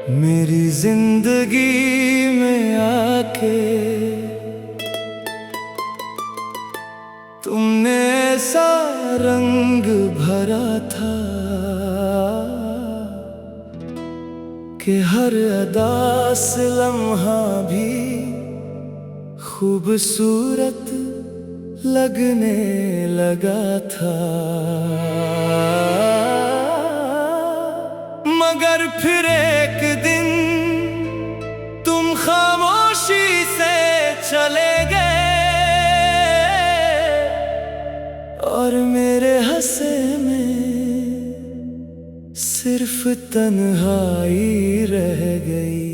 मेरी जिंदगी में आके तुमने ऐसा रंग भरा था कि हर अदा से लम्हा भी खूबसूरत लगने लगा था। मगर फिर एक दिन तुम खामोशी से चले गए और मेरे हंसे में सिर्फ तन्हाई रह गई।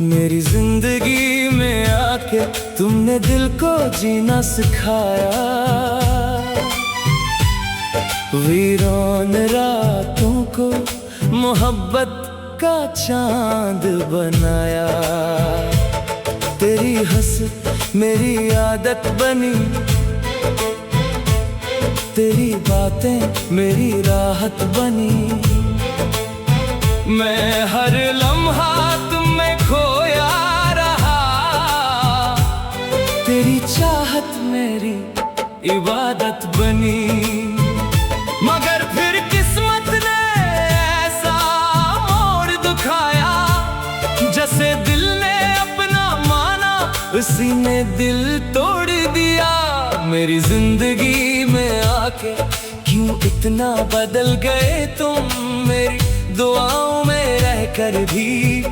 मेरी जिंदगी में आके तुमने दिल को जीना सिखाया, वीरान रातों को मोहब्बत का चांद बनाया। तेरी हंस मेरी आदत बनी, तेरी बातें मेरी राहत बनी। मैं हर लम्हा तुम में खोया रहा, तेरी चाहत मेरी इबादत बनी। मगर फिर किस्मत ने ऐसा मोड़ दिखाया, जैसे दिल ने अपना माना उसी ने दिल तोड़ दिया। मेरी जिंदगी में आके क्यों इतना बदल गए तुम, मेरी दुआओं में रहकर भी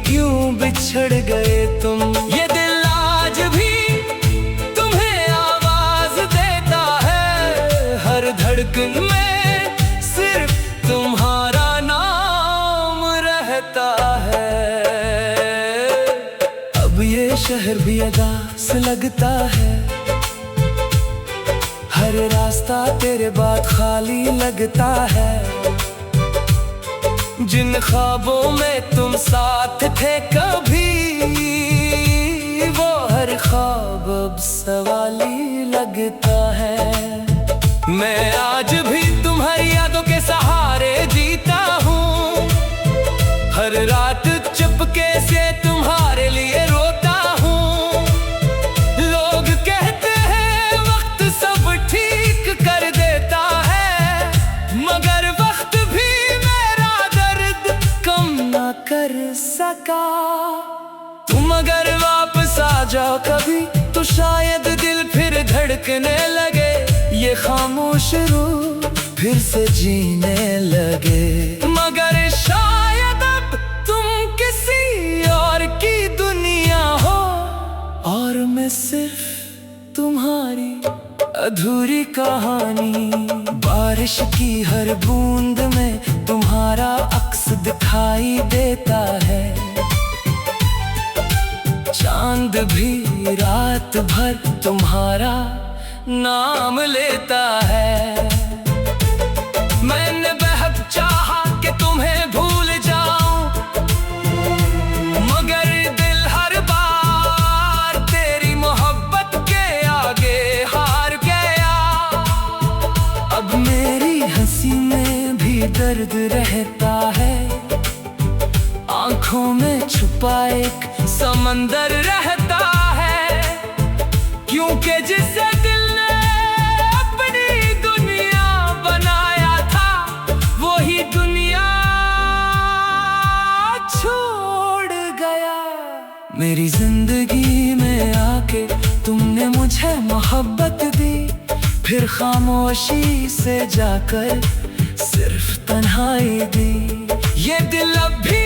क्यों बिछड़ गए तुम। ये दिल आज भी तुम्हें आवाज देता है, हर धड़कन में सिर्फ तुम्हारा नाम रहता है। अब ये शहर भी अदा से लगता है, हर रास्ता तेरे बाद खाली लगता है। जिन ख्वाबों में तुम साथ थे कभी, वो हर ख्वाब अब सवाली लगता है। मैं आज भी तुम्हारी यादों के सहारे जीता हूँ, हर रात चुपके से तुम्हारे लिए रोता हूँ। लोग कहते हैं वक्त सब ठीक कर देता है, मगर वक्त भी कर सका। तुम अगर वापस आ जाओ कभी तो शायद दिल फिर धड़कने लगे, ये खामोश रूह फिर से जीने लगे। मगर शायद अब तुम किसी और की दुनिया हो, और मैं सिर्फ तुम्हारी अधूरी कहानी। बारिश की हर बूंद में तुम्हारा अक्स दिखाई देता है, चांद भी रात भर तुम्हारा नाम लेता है। मैंने बेहद चाहा कि तुम्हें भूल जाऊं, मगर दिल हर बार तेरी मोहब्बत के आगे हार गया। अब मेरी हंसी में भी दर्द रहता है, आंखों में छुपा एक समंदर रहता है। क्योंकि जिसे दिल ने अपनी दुनिया बनाया था, वही दुनिया छोड़ गया। मेरी जिंदगी में आके तुमने मुझे मोहब्बत दी, फिर खामोशी से जाकर सिर्फ तन्हाई दी। ये दिल अब भी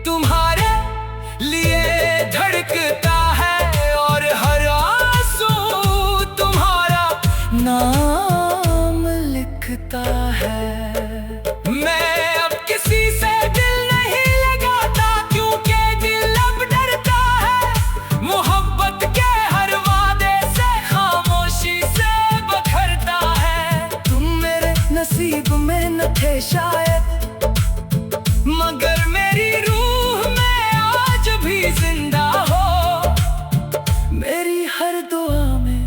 तुम्हारे लिए धड़कता है, और हर आंसू तुम्हारा नाम लिखता है। मैं अब किसी से दिल नहीं लगाता, क्योंकि दिल अब डरता है मोहब्बत के हर वादे से, खामोशी से बखरता है। तुम मेरे नसीब में न थे शायद, मगर मेरी रूह में आज भी जिंदा हो। मेरी हर दुआ में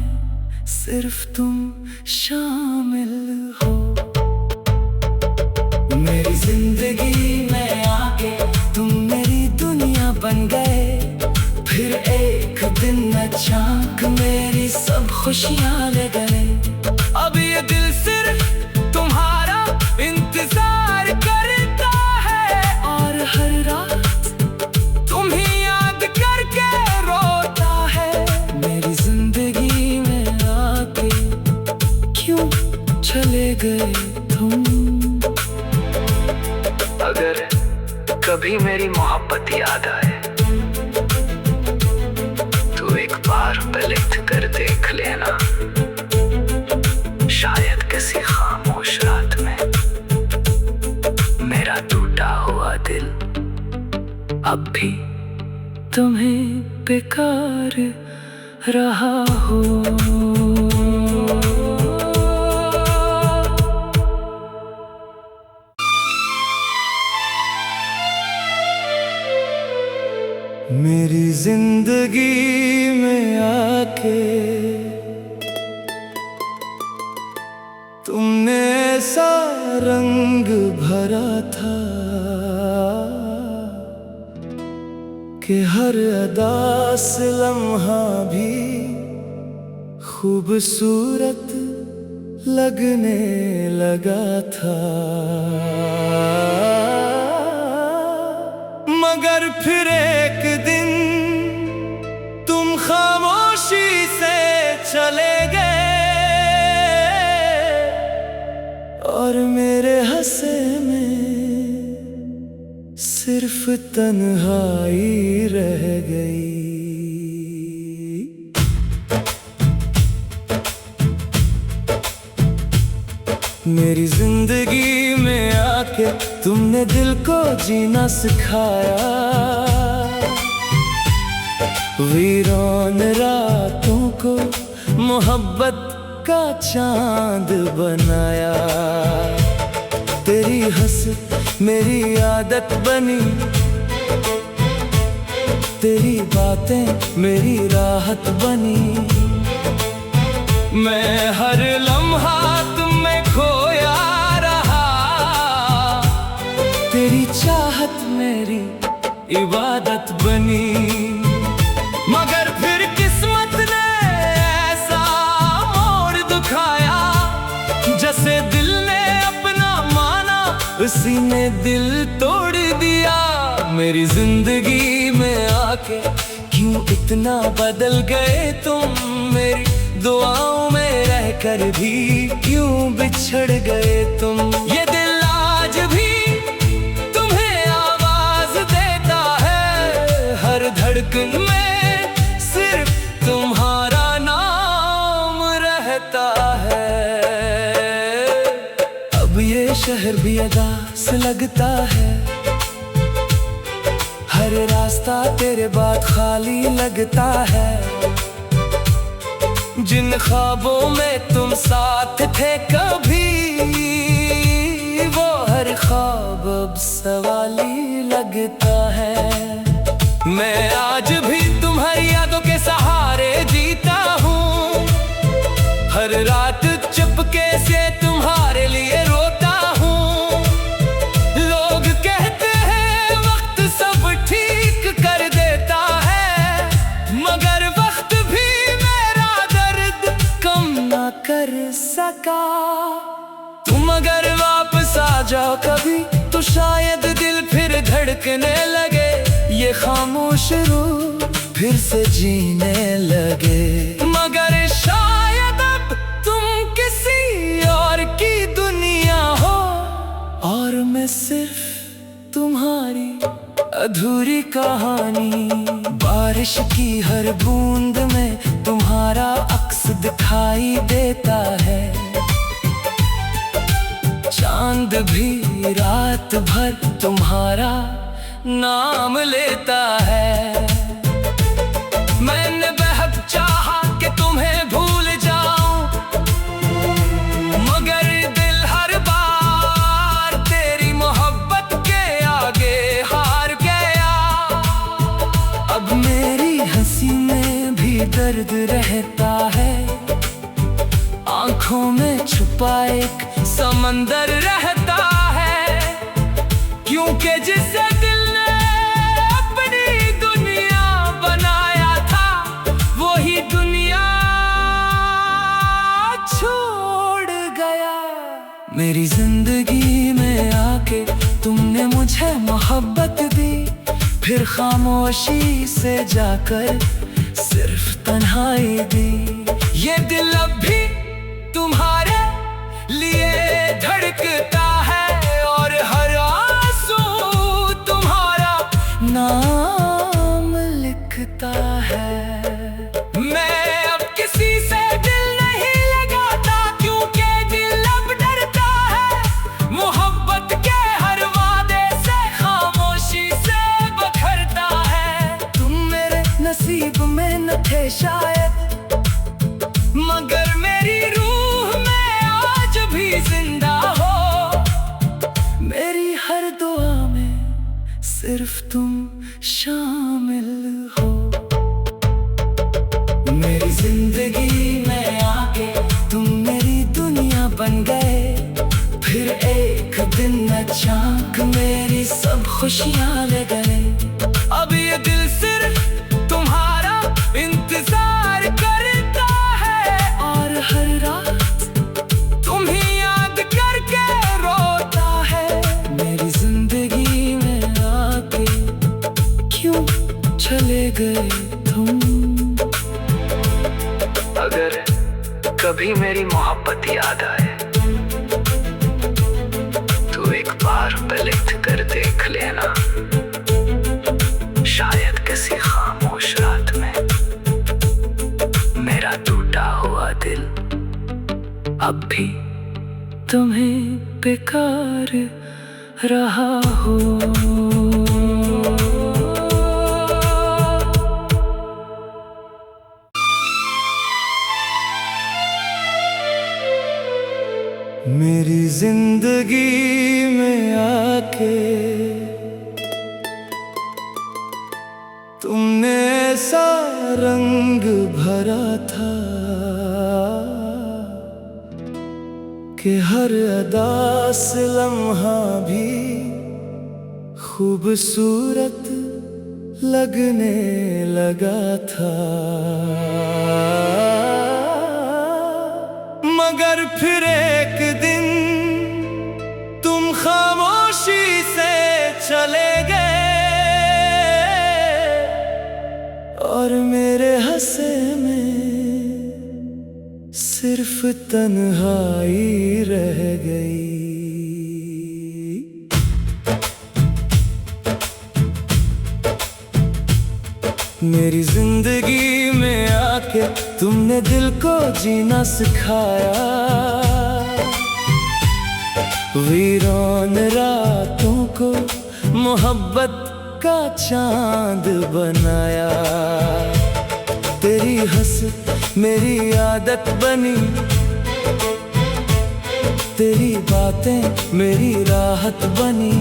सिर्फ तुम शामिल हो। मेरी जिंदगी में आके तुम मेरी दुनिया बन गए। फिर एक दिन अचानक मेरी सब खुशियां ले गए। अब ये दिल सिर्फ तुम्हारा इंतजार करता है और हर रात तुम्हें याद करके रोता है। मेरी जिंदगी में आके क्यों चले गए तुम। अगर कभी मेरी मोहब्बत याद आए तो एक बार पलट कर देख लेना। शायद किसी खामोश रात में मेरा टूटा हुआ दिल अब भी तुम्हें बेकार रहा हो। मेरी जिंदगी में आके तुमने ऐसा रंग भरा था कि हर अदा से लम्हा भी खूबसूरत लगने लगा था। मगर फिर एक दिन तुम खामोशी से चले गए और मेरे हंसे में सिर्फ तन्हाई रह गई। मेरी जिंदगी में आके तुमने दिल को जीना सिखाया। वीरान रातों को मोहब्बत का चांद बनाया। तेरी हंस मेरी आदत बनी, तेरी बातें मेरी राहत बनी। मैं हर लम्हा तुम में खोया रहा, तेरी चाहत मेरी इबादत बनी। मगर फिर किस्मत ने ऐसा मोड़ दिखाया, जैसे दिल ने अपना माना उसी ने दिल तोड़ दिया। मेरी जिंदगी में आके क्यों इतना बदल गए तुम, मेरी दुआओं में रहकर भी क्यों बिछड़ गए तुम। ये दिल आज भी तुम्हें आवाज देता है, हर धड़कन में सिर्फ तुम्हारा नाम रहता है। अब ये शहर भी अदा से लगता है, हर रास्ता तेरे बाद खाली लगता है। जिन ख्वाबों में तुम साथ थे कभी, वो हर ख्वाब अब सवाली लगता है। मैं आज भी तुम्हारी यादों के सहारे जीता हूँ, हर रात चुपके से तुम्हारे लिए रोता हूँ। लोग कहते हैं वक्त सब ठीक कर देता है, मगर वक्त भी कर सका। तुम अगर वापस आ जाओ कभी तो शायद दिल फिर धड़कने लगे, ये खामोश रूह फिर से जीने लगे। मगर शायद अब तुम किसी और की दुनिया हो और मैं सिर्फ तुम्हारी अधूरी कहानी। बारिश की हर बूंद में तुम्हारा अक्स दिखाई देता है, चांद भी रात भर तुम्हारा नाम लेता है। मैंने बेहद चाहा कि तुम्हें भूल जाऊं, मगर दिल हर बार तेरी मोहब्बत के आगे हार गया। अब मेरी हंसी में भी दर्द रहता है, आंखों में छुपा एक समंदर रहता है, क्योंकि जिसे दिल ने अपनी दुनिया बनाया था, वही दुनिया छोड़ गया। मेरी जिंदगी में आके तुमने मुझे मोहब्बत दी, फिर खामोशी से जाकर सिर्फ तन्हाई दी। ये दिल अब भी तुम्हारे लिए धड़कता है, और हर आंसू तुम्हारा नाम लिखता है। मैं अब किसी से दिल नहीं लगाता, क्योंकि दिल अब डरता है मोहब्बत के हर वादे से, खामोशी से बखरता है। तुम मेरे नसीब में न थे शायद, मगर मेरी रूह में आज भी जिंदा हो। मेरी हर दुआ में सिर्फ तुम शामिल हो। मेरी जिंदगी में आके तुम मेरी दुनिया बन गए, फिर एक दिन अचानक मेरी सब खुशियां ले गए। अब ये दिल सिर्फ तुम्हारा इंतजार करता है, और हर रात तुम ही याद करके रोता है। मेरी जिंदगी में आके क्यों चले गए तुम? अगर कभी मेरी मोहब्बत याद आए तो एक बार पलट कर देख लेना, शायद किसी खामोश रात में मेरा टूटा हुआ दिल अब भी तुम्हें बेकार रहा हो। मेरी जिंदगी में आके तुमने ऐसा रंग भरा था कि हर अदा से लम्हा भी खूबसूरत लगने लगा था। मगर फिर एक दिन तुम खामोशी से चले गए, और मेरे हंसे में सिर्फ तन्हाई रह गई। मेरी जिंदगी में आके तुमने दिल को जीना सिखाया, वीरान रातों को मोहब्बत का चांद बनाया। तेरी हंस मेरी आदत बनी, तेरी बातें मेरी राहत बनी।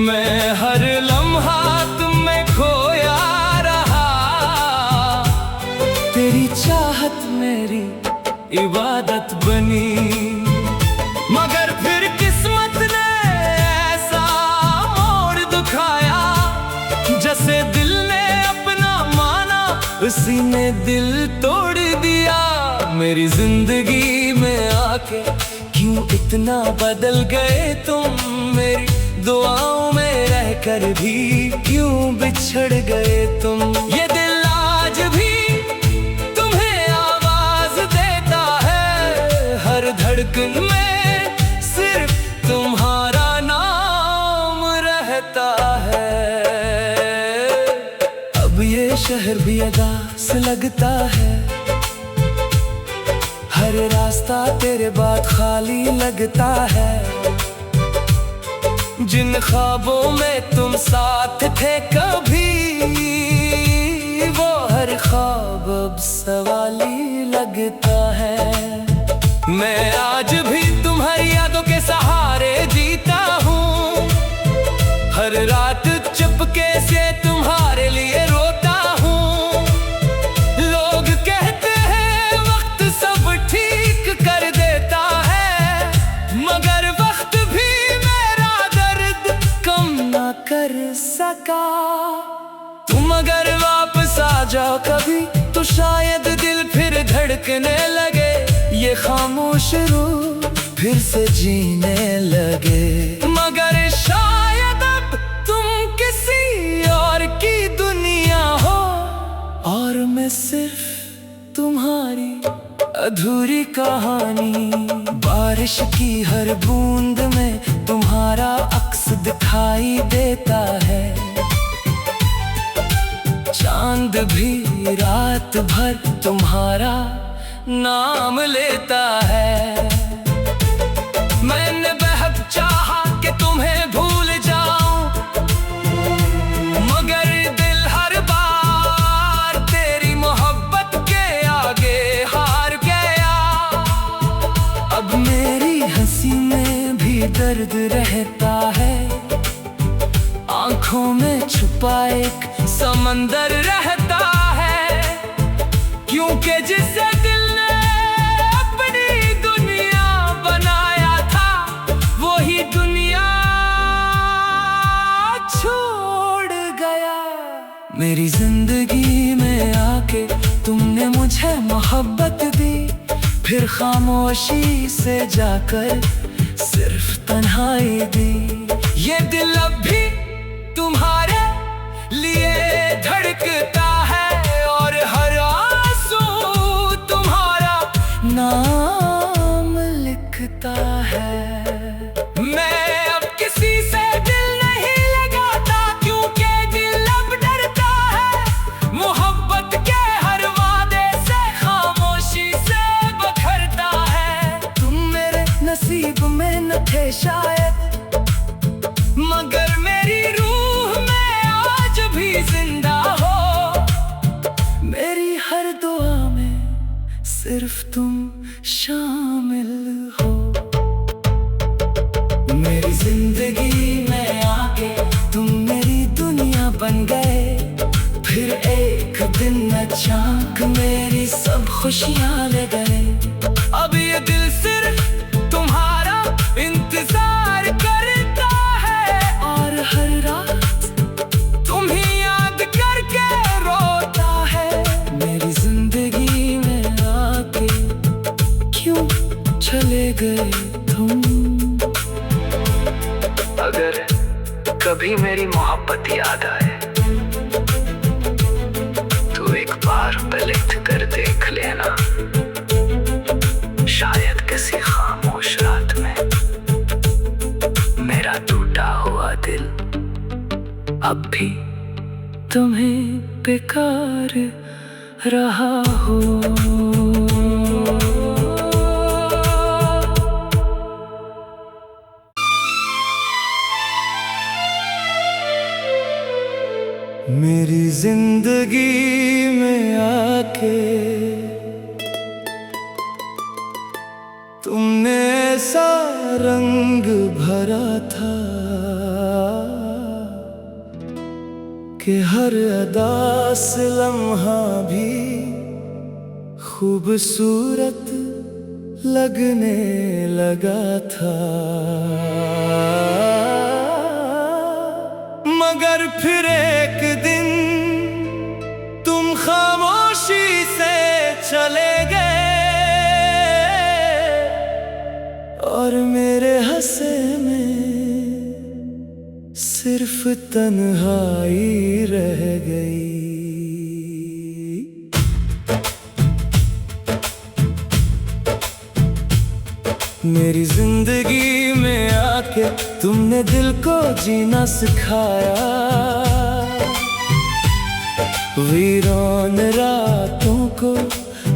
मैं हर लम्हा तुम में खोया रहा, तेरी चाहत मेरी इबादत बनी। मगर फिर किस्मत ने ऐसा मोड़ दिखाया, जैसे दिल ने अपना माना उसी ने दिल तोड़ दिया। मेरी जिंदगी में आके क्यों इतना बदल गए तुम, मेरी दुआओं में रहकर भी क्यों बिछड़ गए तुम। ये दिल आज भी तुम्हें आवाज देता है, हर धड़कन में सिर्फ तुम्हारा नाम रहता है। अब ये शहर भी अदा से लगता है, हर रास्ता तेरे बाद खाली लगता है। जिन ख्वाबों में तुम साथ थे कभी, वो हर ख्वाब अब सवाली लगता है। मैं आज भी तुम्हारी यादों के सहारे जीता हूँ, हर रात चुपके से तुम्हारे लिए रोता हूँ। लोग कहते हैं वक्त सब जा कभी तो शायद दिल फिर धड़कने लगे, ये खामोश रूह फिर से जीने लगे। मगर शायद अब तुम किसी और की दुनिया हो और मैं सिर्फ तुम्हारी अधूरी कहानी। बारिश की हर बूंद में तुम्हारा अक्स दिखाई देता है, चांद भी रात भर तुम्हारा नाम लेता है। मैंने बेहद चाहा कि तुम्हें भूल जाऊं, मगर दिल हर बार तेरी मोहब्बत के आगे हार गया। अब मेरी हंसी में भी दर्द रहता है, आंखों में छुपा एक समंदर रहता है, क्योंकि जिसे दिल ने अपनी दुनिया बनाया था वही दुनिया छोड़ गया। मेरी जिंदगी में आके तुमने मुझे मोहब्बत दी, फिर खामोशी से जाकर सिर्फ तन्हाई दी। ये दिल अब भी तुम्हारे लिए धड़कता है और हर आंसू तुम्हारा नाम लिखता है। मैं अब किसी से दिल नहीं लगाता, क्योंकि दिल अब डरता है मोहब्बत के हर वादे से, खामोशी से बखरता है। तुम मेरे नसीब में न थे शायद, मगर मेरी रूह में आज भी जिंदा हो। मेरी हर दुआ में सिर्फ तुम शामिल हो। मेरी जिंदगी में आके तुम मेरी दुनिया बन गए, फिर एक दिन अचानक मेरी सब खुशियां ले गए। अब ये दिल सिर्फ तुम्हारा इंतजार करता है और हर रात तुम्हें याद करके रोता है। मेरी जिंदगी में आके क्यों चले गए तुम? अगर कभी मेरी मोहब्बत याद आए तो एक बार पलट कर देख लेना, शायद किसी खामोश रात में मेरा टूटा हुआ दिल अब भी तुम्हें बेकार रहा हो। मेरी जिंदगी में आके तुमने ऐसा रंग भरा था कि हर अदा से लम्हा भी खूबसूरत लगने लगा था। मगर फिर एक दिन तुम खामोशी से चले गए और मेरे हंसे में सिर्फ तन्हाई रह गई। मेरी जिंदगी में आके तुमने दिल को जीना सिखाया, वीरान रातों को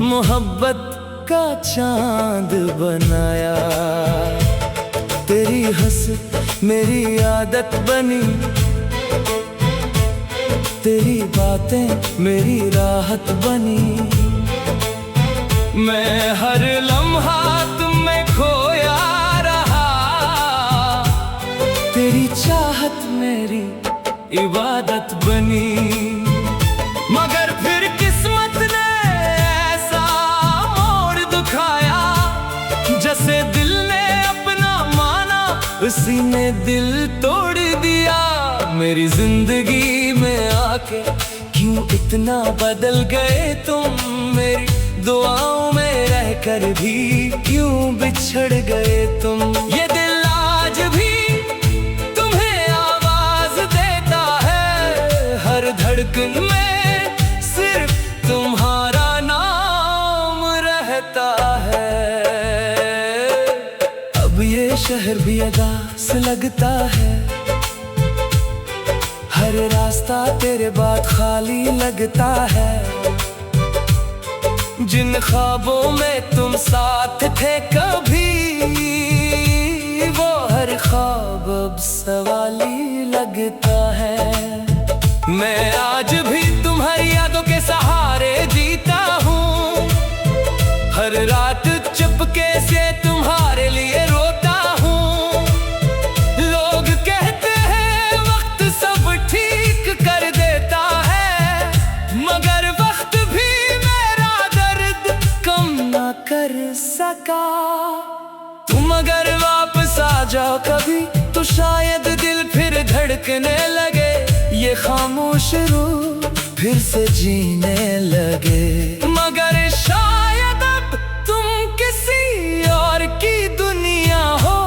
मोहब्बत का चांद बनाया। तेरी हंस मेरी आदत बनी, तेरी बातें मेरी राहत बनी। मैं हर लम्हा तुम में खोया रहा, तेरी चाहत मेरी इबादत बनी। मगर फिर किस्मत ने ऐसा मोड़ दिखाया, जैसे दिल ने अपना माना उसी ने दिल तोड़ दिया। मेरी जिंदगी में आके क्यों क्यों इतना बदल गए तुम, मेरी दुआओं में रहकर भी क्यों बिछड़ गए तुम। ये दिल आज भी तुम्हें आवाज देता है, हर धड़कन में सिर्फ तुम्हारा नाम रहता है। अब ये शहर भी अदास लगता है, हर रास्ता तेरे बाद खाली लगता है। जिन ख्वाबों में तुम साथ थे कभी, वो हर ख्वाब अब सवाली लगता है। मैं आज भी तुम्हारी यादों के सहारे जीता हूँ, हर रात चुपके से तुम्हारे लिए रोता हूँ। लोग कहते हैं वक्त सब ठीक कर देता है, मगर वक्त भी मेरा दर्द कम ना कर सका। तुम अगर वापस आ जाओ कभी तो शायद दिल फिर धड़कने लगे, ये खामोश रूह फिर से जीने लगे। मगर शायद अब तुम किसी और की दुनिया हो,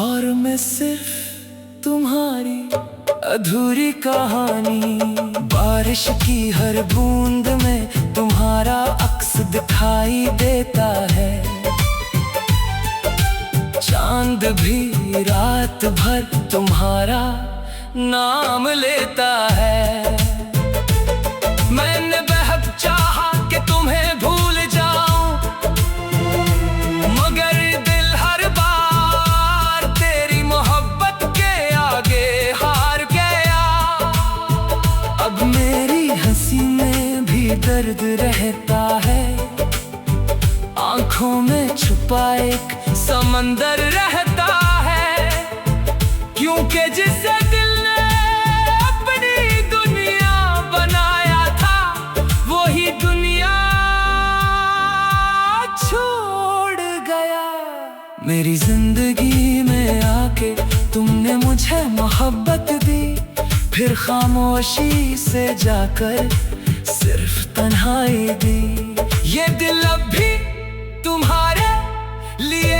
और मैं सिर्फ तुम्हारी अधूरी कहानी। बारिश की हर बूंद में तुम्हारा अक्स दिखाई देता है, चांद भी रात भर तुम्हारा नाम लेता है। मैंने बेहद चाहा कि तुम्हें भूल जाऊं, मगर दिल हर बार तेरी मोहब्बत के आगे हार गया। अब मेरी हंसी में भी दर्द रहता है, आंखों में छुपा एक समंदर रहता है, क्योंकि जिसे दिल ने अपनी दुनिया बनाया था, वही दुनिया छोड़ गया। मेरी जिंदगी में आके तुमने मुझे मोहब्बत दी, फिर खामोशी से जाकर सिर्फ तन्हाई दी। ये दिल अब भी तुम्हारे लिए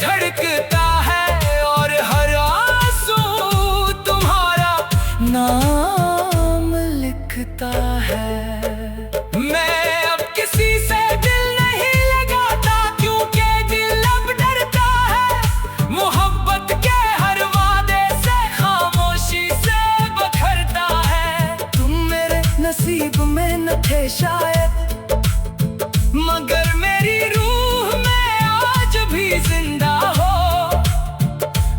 धड़कता है, और हर आंसू तुम्हारा नाम लिखता है। मैं अब किसी से दिल नहीं लगाता, क्योंकि दिल अब डरता है मोहब्बत के हर वादे से, खामोशी से बखरता है। तुम मेरे नसीब में न थे शायद, मगर मेरी रूह में आज भी जिंदा हो।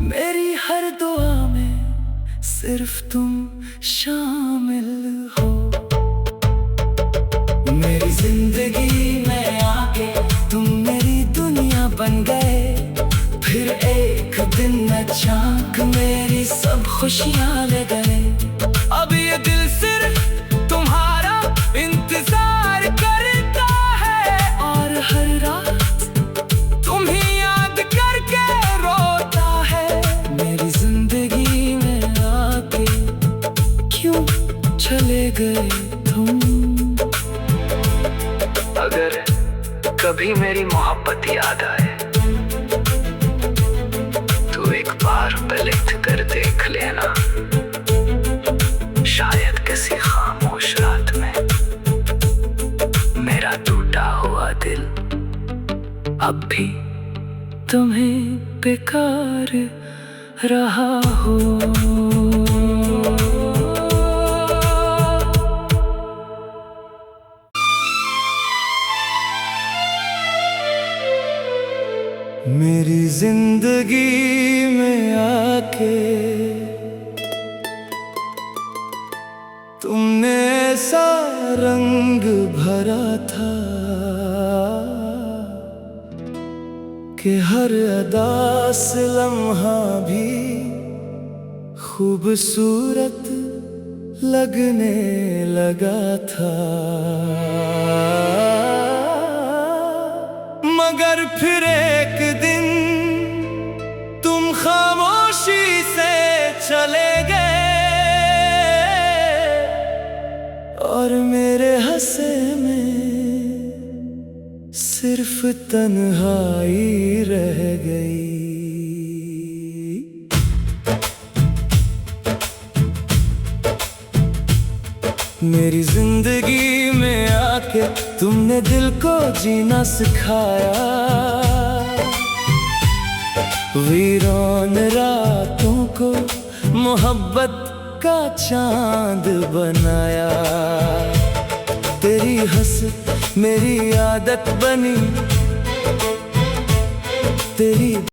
मेरी हर दुआ में सिर्फ तुम शामिल हो। मेरी जिंदगी में आके तुम मेरी दुनिया बन गए, फिर एक दिन अचानक मेरी सब खुशियां ले गए। अब ये दिल सिर्फ तुम्हारा इंतजार करता है, और हर रात तुम्हें याद करके रोता है। मेरी जिंदगी में आके क्यों चले गए तुम। अगर कभी मेरी मोहब्बत याद आए तो एक बार पलट कर देख लेना, शायद किसी खामोश रात में मेरा टूटा हुआ दिल अब भी तुम्हें बेकार रहा हो। मेरी जिंदगी में आके तुमने ऐसा रंग भरा था कि हर अदा से लम्हा भी खूबसूरत लगने लगा था। मगर फिर एक दिन तुम खामोशी से चले गए, और सिर्फ तन्हाई रह गई। मेरी जिंदगी में आके तुमने दिल को जीना सिखाया, वीरान रातों को मोहब्बत का चांद बनाया। तेरी हंस मेरी आदत बनी, तेरी